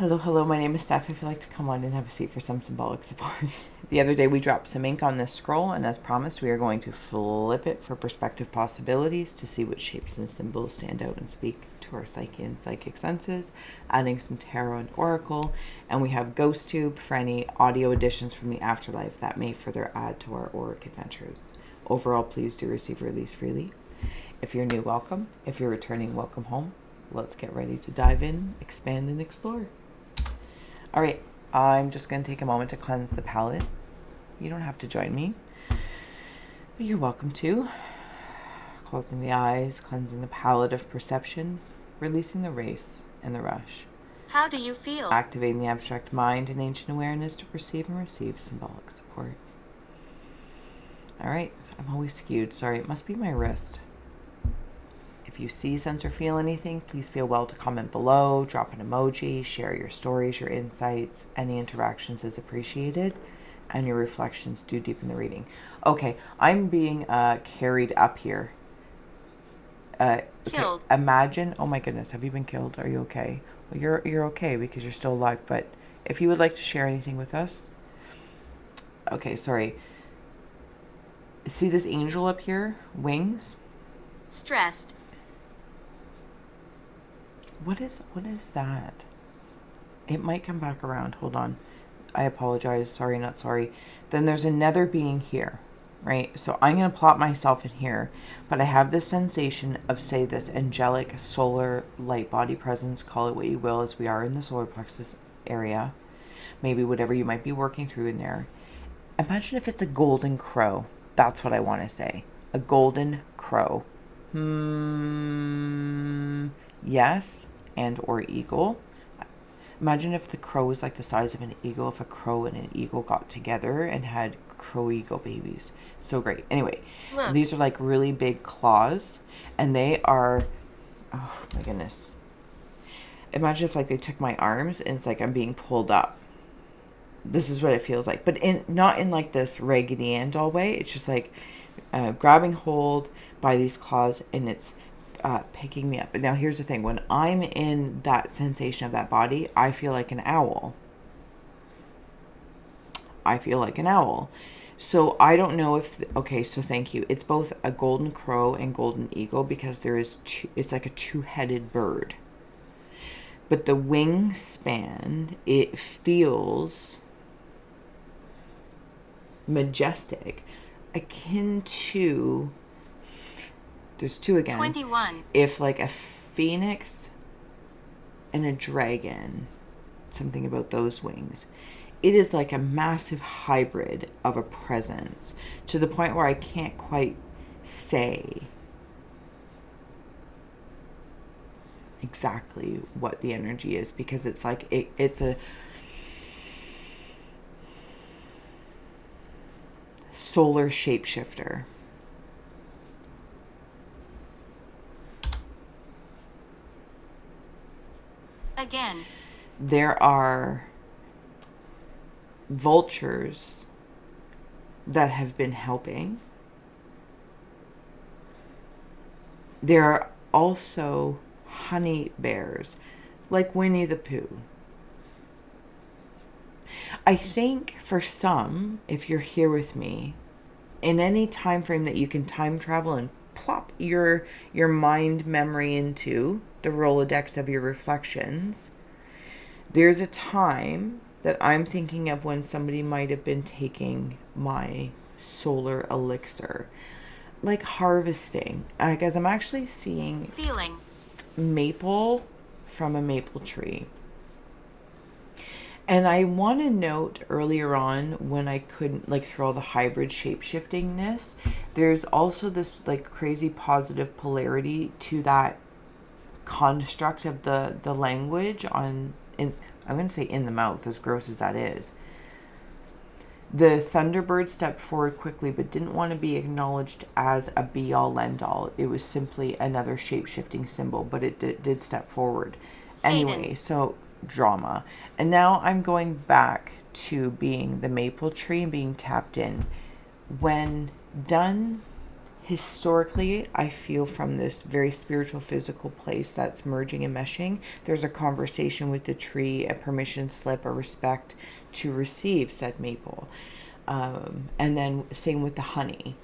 Hello, hello. My name is Steph. If you'd like to come on and have a seat for some symbolic support. The other day we dropped some ink on this scroll, and as promised, we are going to flip it for perspective possibilities to see what shapes and symbols stand out and speak to our psyche and psychic senses, adding some tarot and oracle, and we have Ghost Tube for any audio additions from the afterlife that may further add to our auric adventures. Overall, please do receive release freely. If you're new, welcome. If you're returning, welcome home. Let's get ready to dive in, expand, and explore. All right, I'm just going to take a moment to cleanse the palate. You don't have to join me, but you're welcome to. Closing the eyes, cleansing the palate of perception, releasing the race and the rush. How do you feel? Activating the abstract mind and ancient awareness to perceive and receive symbolic support. All right, I'm always skewed. Sorry, it must be my wrist. If you see, sense, or feel anything, please feel well to comment below, drop an emoji, share your stories, your insights. Any interactions is appreciated, and your reflections do deepen the reading. Okay, I'm being carried up here. Killed. Okay, imagine, oh my goodness, have you been killed? Are you okay? Well, you're okay because you're still alive, but if you would like to share anything with us. Okay, sorry. See this angel up here? Wings? Stressed. What is that? It might come back around. Hold on. I apologize. Sorry, not sorry. Then there's another being here, right? So I'm going to plot myself in here, but I have this sensation of, say, this angelic solar light body presence, call it what you will, as we are in the solar plexus area. Maybe whatever you might be working through in there. Imagine if it's a golden crow. That's what I want to say. A golden crow. Yes, and or eagle. Imagine if the crow was like the size of an eagle, if a crow and an eagle got together and had crow-eagle babies. So great. Anyway, Look. These are like really big claws, and they are, oh my goodness. Imagine if like they took my arms and it's like I'm being pulled up. This is what it feels like, but not in like this Raggedy Ann doll way. It's just like grabbing hold by these claws, and it's picking me up. But now here's the thing. When I'm in that sensation of that body, I feel like an owl. So I don't know if, okay, so thank you. It's both a golden crow and golden eagle because there is it's like a two-headed bird. But the wingspan, it feels majestic, akin to, there's two again. 21. If like a phoenix and a dragon, something about those wings. It is like a massive hybrid of a presence to the point where I can't quite say exactly what the energy is, because it's like it's a solar shapeshifter. Again. There are vultures that have been helping. There are also honey bears, like Winnie the Pooh. I think for some, if you're here with me, in any time frame that you can time travel and plop your mind memory into the Rolodex of your reflections, there's a time that I'm thinking of when somebody might have been taking my solar elixir, like harvesting. Because I'm actually seeing Feeling. maple from a maple tree. And I want to note earlier on when I couldn't like through all the hybrid shape-shiftingness, there's also this like crazy positive polarity to that construct of the language I'm going to say in the mouth, as gross as that is. The Thunderbird stepped forward quickly but didn't want to be acknowledged as a be-all end-all. It was simply another shape-shifting symbol, but it did step forward. Satan. Anyway, so drama. And now I'm going back to being the maple tree and being tapped in. When done Historically, I feel from this very spiritual, physical place that's merging and meshing, there's a conversation with the tree, a permission slip, a respect to receive said maple. And then same with the honey.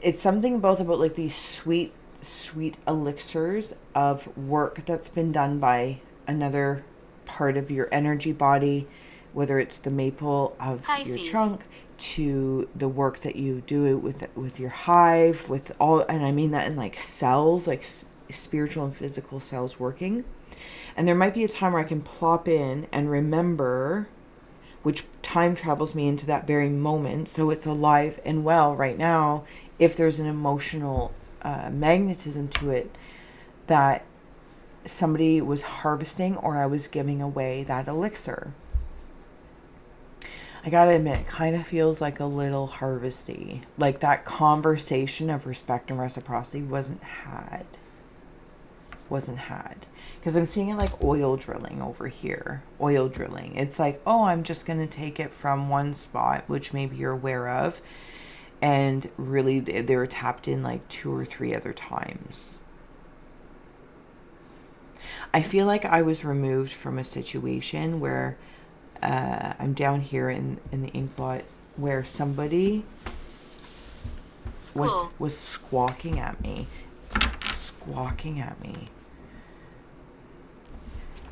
It's something both about like these sweet, sweet elixirs of work that's been done by another part of your energy body, whether it's the maple of your Pisces. trunk to the work that you do with your hive, with all, and I mean that in like cells, like spiritual and physical cells working. And there might be a time where I can plop in and remember, which time travels me into that very moment, so it's alive and well right now. If there's an emotional magnetism to it, that somebody was harvesting or I was giving away that elixir. I gotta admit, it kind of feels like a little harvesty. Like that conversation of respect and reciprocity wasn't had. Because I'm seeing it like oil drilling over here. Oil drilling. It's like, oh, I'm just going to take it from one spot, which maybe you're aware of. And really, they were tapped in like 2 or 3 other times. I feel like I was removed from a situation where I'm down here in the Inkblot where somebody was squawking at me.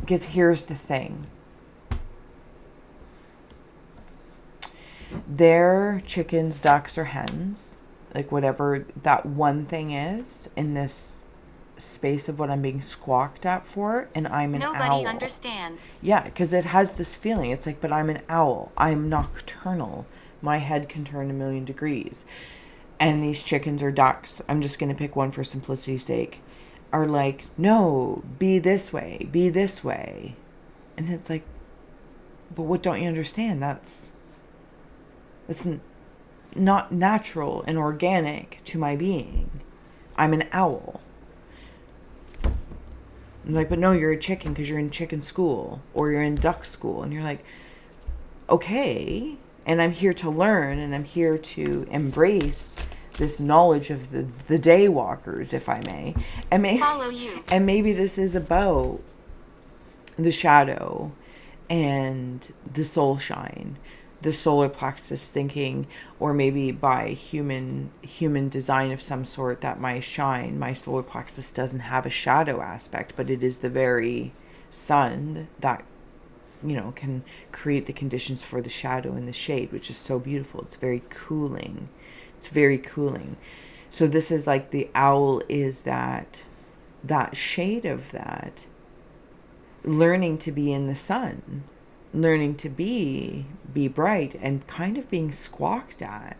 Because here's the thing. Their chickens, ducks, or hens, like whatever that one thing is in this space of what I'm being squawked at for, and I'm an owl. Nobody understands. Yeah, because it has this feeling. It's like, but I'm an owl. I'm nocturnal. My head can turn 1,000,000 degrees. And these chickens or ducks, I'm just going to pick one for simplicity's sake, are like, no, be this way. And it's like, but what don't you understand? That's not natural and organic to my being. I'm an owl. I'm like, but no, you're a chicken because you're in chicken school or you're in duck school. And you're like, okay. And I'm here to learn and I'm here to embrace this knowledge of the day walkers, if I may. Follow you. And maybe this is about the shadow and the soul shine, the solar plexus thinking, or maybe by human design of some sort, that my solar plexus doesn't have a shadow aspect, but it is the very sun that, can create the conditions for the shadow and the shade, which is so beautiful. It's very cooling. So this is like the owl is that shade of that, learning to be in the sun, learning to be bright, and kind of being squawked at.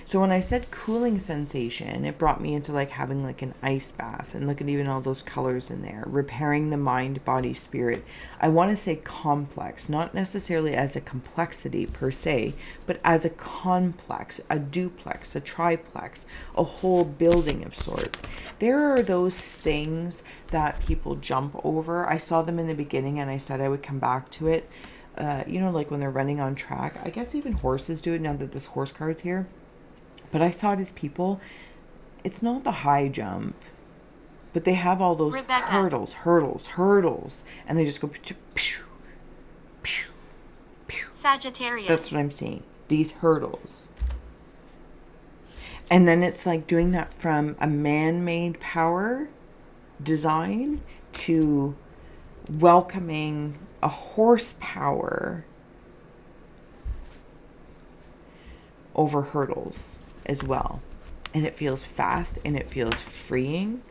So when I said cooling sensation, it brought me into like having like an ice bath, and look at even all those colors in there, repairing the mind, body, spirit. I want to say complex, not necessarily as a complexity per se, but as a complex, a duplex, a triplex, a whole building of sorts. There are those things that people jump over. I saw them in the beginning and I said I would come back to it. Like when they're running on track. I guess even horses do it now that this horse card's here. But I saw it as people, it's not the high jump, but they have all those hurdles, and they just go pew, pew, pew, pew. Sagittarius. That's what I'm seeing, these hurdles. And then it's like doing that from a man-made power design to welcoming a horsepower over hurdles as well. And it feels fast and it feels freeing.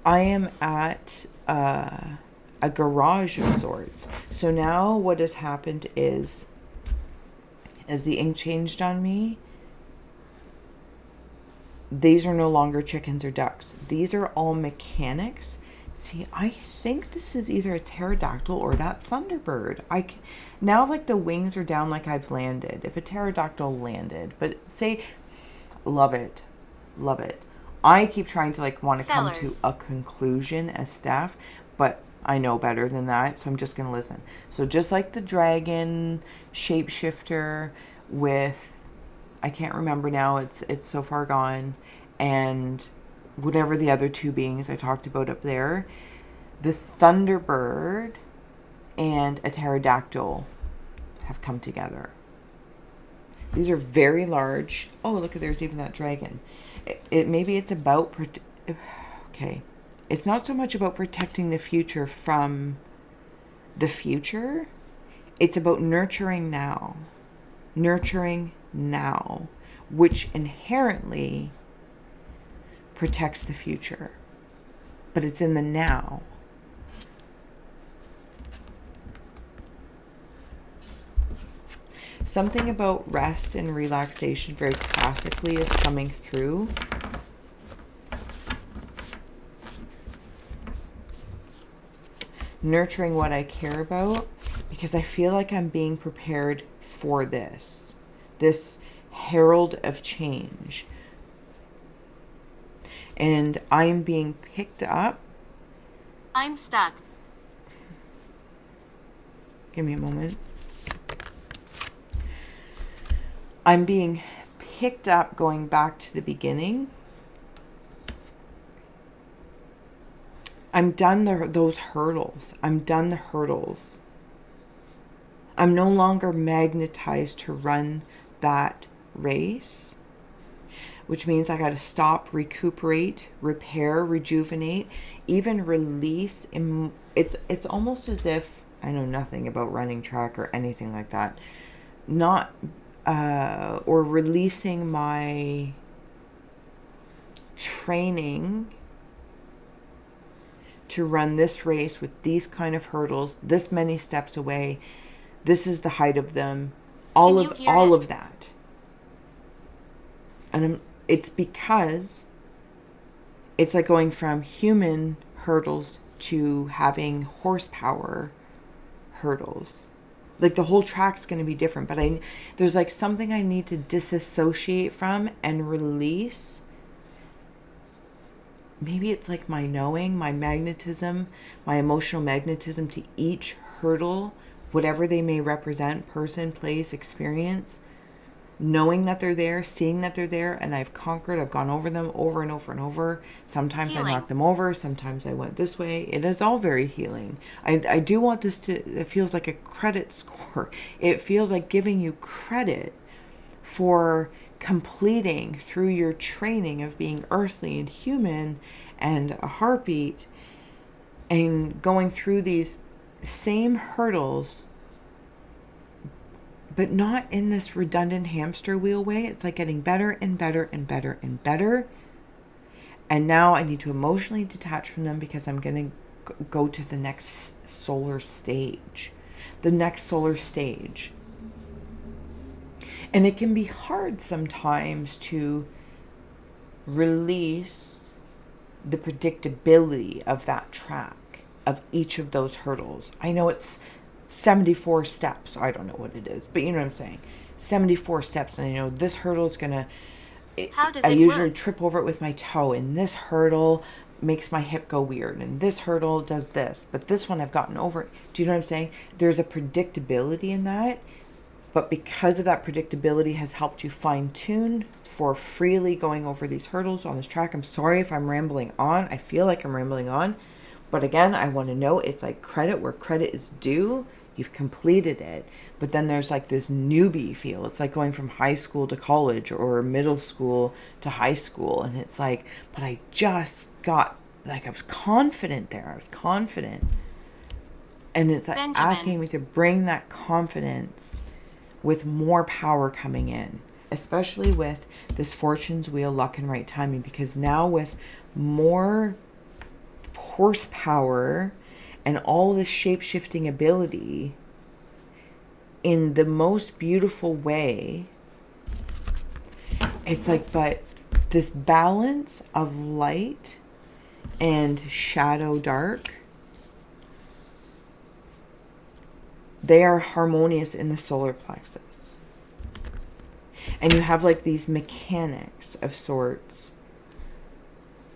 I am at a garage of sorts. So now what has happened is, as the ink changed on me, these are no longer chickens or ducks. These are all mechanics. See, I think this is either a pterodactyl or that thunderbird. Now, like, the wings are down like I've landed. If a pterodactyl landed. But say, love it. I keep trying to, like, want to come to a conclusion as staff. But I know better than that, so I'm just going to listen. So just like the dragon shapeshifter with, I can't remember now, it's so far gone, and whatever the other two beings I talked about up there, the thunderbird and a pterodactyl have come together. These are very large. Oh, look, there's even that dragon. Maybe it's about, okay. It's not so much about protecting the future from the future. It's about nurturing now. Nurturing now, which inherently protects the future. But it's in the now. Something about rest and relaxation very classically is coming through. Nurturing what I care about, because I feel like I'm being prepared for this herald of change. And I'm being picked up. I'm stuck. Give me a moment. I'm being picked up, going back to the beginning. I'm done those hurdles. I'm done the hurdles. I'm no longer magnetized to run that race, which means I got to stop, recuperate, repair, rejuvenate, even release. It's almost as if I know nothing about running track or anything like that. Or releasing my training to run this race with these kind of hurdles, this many steps away. This is the height of them. All of that. And it's because it's like going from human hurdles to having horsepower hurdles. Like the whole track's going to be different, but there's like something I need to disassociate from and release. Maybe it's like my knowing, my magnetism, my emotional magnetism to each hurdle, whatever they may represent, person, place, experience, knowing that they're there, seeing that they're there, and I've conquered, I've gone over them over and over and over. Sometimes healing. I knock them over, sometimes I went this way. It is all very healing. I do want this it feels like a credit score. It feels like giving you credit for completing through your training of being earthly and human and a heartbeat and going through these same hurdles, but not in this redundant hamster wheel way. It's like getting better and better and better and better. And now I need to emotionally detach from them because I'm going to go to the next solar stage. The next solar stage. And it can be hard sometimes to release the predictability of that track, of each of those hurdles. I know it's 74 steps. I don't know what it is, but you know what I'm saying. 74 steps, and I know this hurdle is going to... I usually trip over it with my toe, and this hurdle makes my hip go weird, and this hurdle does this, but this one I've gotten over. Do you know what I'm saying? There's a predictability in that. But because of that predictability has helped you fine-tune for freely going over these hurdles on this track. I'm sorry if I'm rambling on. I feel like I'm rambling on. But again, I want to know it's like credit where credit is due. You've completed it. But then there's like this newbie feel. It's like going from high school to college or middle school to high school. And it's like, but I just got, like I was confident there. I was confident. And it's like asking me to bring that confidence with more power coming in, especially with this fortune's wheel, luck and right timing, because now with more horsepower and all this shape-shifting ability in the most beautiful way, it's like, but this balance of light and shadow dark, they are harmonious in the solar plexus. And you have like these mechanics of sorts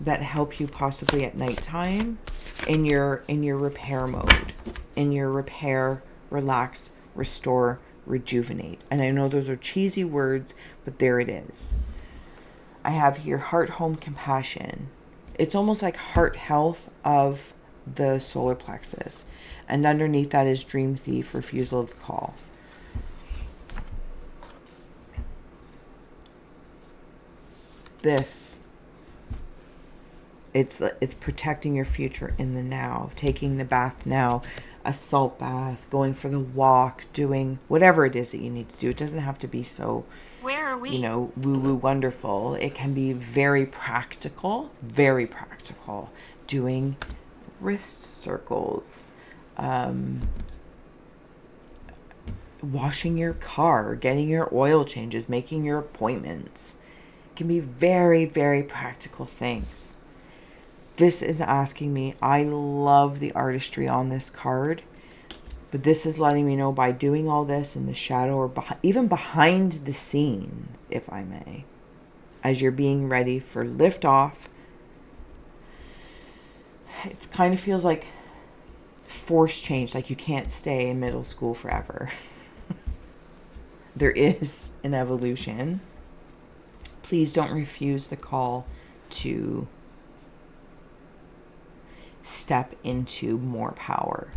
that help you possibly at nighttime in your repair mode, in your repair, relax, restore, rejuvenate. And I know those are cheesy words, but there it is. I have here heart, home, compassion. It's almost like heart health of the solar plexus. And underneath that is dream thief, refusal of the call. This, it's protecting your future in the now, taking the bath now, a salt bath, going for the walk, doing whatever it is that you need to do. It doesn't have to be so, Where are we? you know, woo-woo wonderful. It can be very practical, doing wrist circles, washing your car, getting your oil changes, making your appointments. It can be very, very practical things. This is asking me, I love the artistry on this card, but this is letting me know by doing all this in the shadow or even behind the scenes, if I may, as you're being ready for liftoff, it kind of feels like force change, like you can't stay in middle school forever. There is an evolution. Please don't refuse the call to step into more power.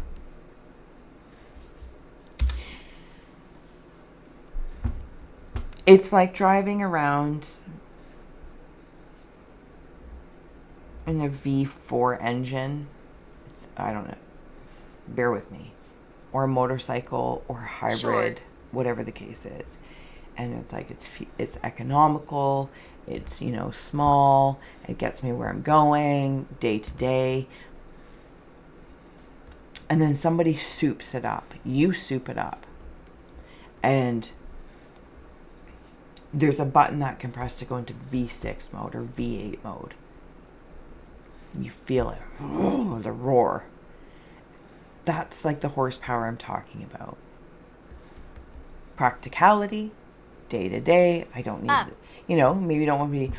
It's like driving around in a V4 engine. I don't know. Bear with me. Or a motorcycle or a hybrid, Sure. whatever the case is. And it's like it's economical, it's, you know, small, it gets me where I'm going day to day. And then somebody soups it up. You soup it up. And there's a button that can press to go into V6 mode or V8 mode. You feel it. Oh, the roar. That's like the horsepower I'm talking about. Practicality, day to day. I don't need it. You know, maybe you don't want me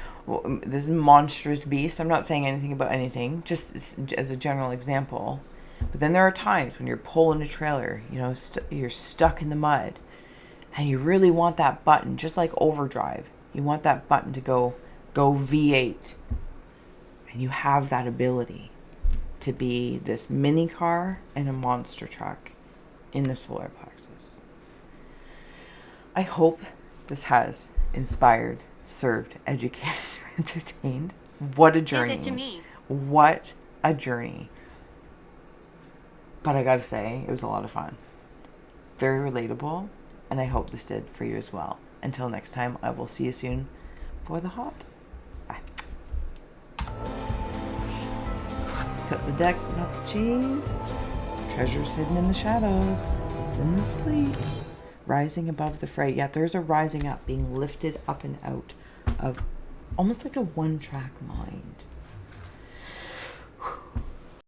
this monstrous beast. I'm not saying anything about anything, just as a general example. But then there are times when you're pulling a trailer, you know, you're stuck in the mud, and you really want that button, just like overdrive. You want that button to go V8. And you have that ability to be this mini car and a monster truck in the solar plexus. I hope this has inspired, served, educated, entertained. What a journey. Give it to me. What a journey. But I gotta say, it was a lot of fun. Very relatable, and I hope this did for you as well. Until next time, I will see you soon for the hot. Bye. Cut the deck, not the cheese. Treasure's hidden in the shadows. It's in the sleep. Rising above the fray. Yeah, there's a rising up, being lifted up and out of almost like a one-track mind.